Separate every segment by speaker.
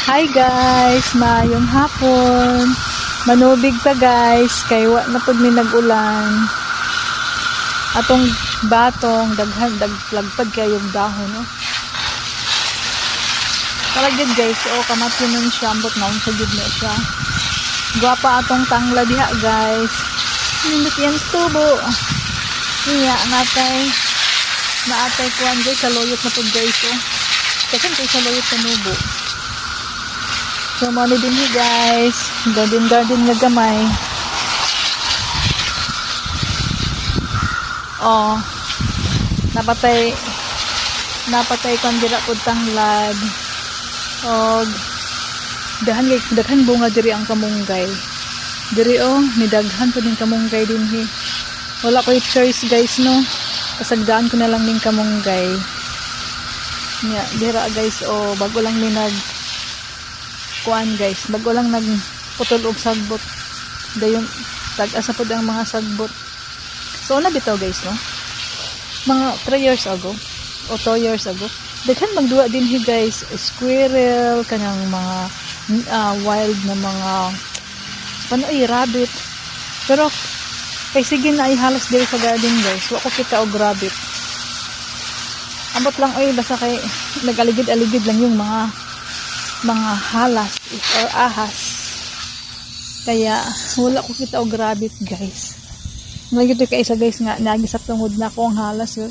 Speaker 1: Hi guys, maayong hapon. Manubig ta guys, kay wa na pud mi nag-ulan. Atong batong daglagpad kayo yung dahon, no. Kalagid guys, kamatyon nun siya, ambot na sa gid na siya. Gwapa atong tangla diha guys. Nindot yan tubo. Iya naatay kuan guys sa loyot na pud guys, Kasi kay sa loyot sa nubo. So, mali din guys. Garden nga gamay. Napatay kandira po tanglad. Daghan bunga diri ang kamunggay. Diri nidaghan po din kamunggay din Wala ko choice guys, no. Kasagdaan ko na lang ning kamunggay. Dira guys, bago lang ni guys, bago lang nagputol og sagbot dayon tag-asa pod ang mga sagbot. So bitaw guys, no, mga 3 years ago o 2 years ago daghan magduwa din guys, squirrel kanang mga wild na mga rabbit, pero kay sige na halos diri sa garden guys, wa ko kita og rabbit. Ambot lang basta kay nagaligid-aligid lang yung mga halas or ahas, kaya wala ko kita og rabbit guys. Nagito kay isa guys nga nagisap tungod na ko ang halas,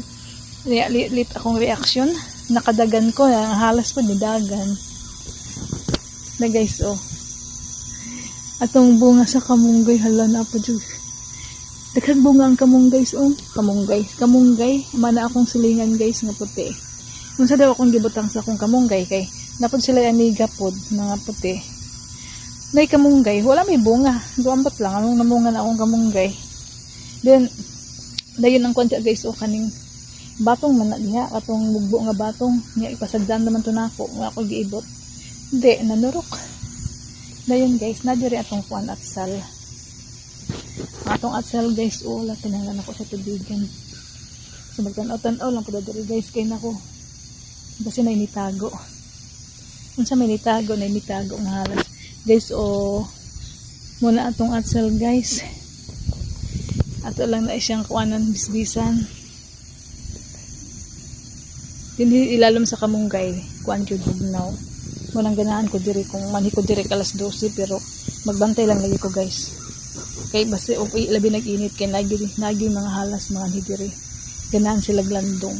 Speaker 1: lit akong reaction, nakadagan ko ang halas ko nidagan na guys. Atong bunga sa kamunggay, hala na po jud daghan bunga ang kamunggay. Kamunggay mana akong silingan guys nga puti. Unsa daw akong gibutang sa akong kamunggay kay napod sila aniga pod mga puti. May kamunggay, wala may bunga. Duambot lang anong namunga na akong kamunggay. Then dayon ang kwanta guys, kaning batong man na diha, katong mugbo nga batong nya ipasagdan naman to nako nga ako giibot. Di nanurok. Dayon guys, na diri atong kuan atsal. Atong atsal guys, wala tinalan ako sa tubigan. So magtan-aw lang pud diri guys kay nako. Basi na initago. Unsa may nitago nga halas guys. Muna atong atsal guys, ato lang na siyang kuanan bisbisan hindi ilalom sa kamunggay kuan jud bugnaw. Munang ganahan ko diri kung manhi ko diri alas 12, pero magbantay lang lagi ko guys kay basi labi nag-init kay nagi mga halas mga diri ganahan sila glandong.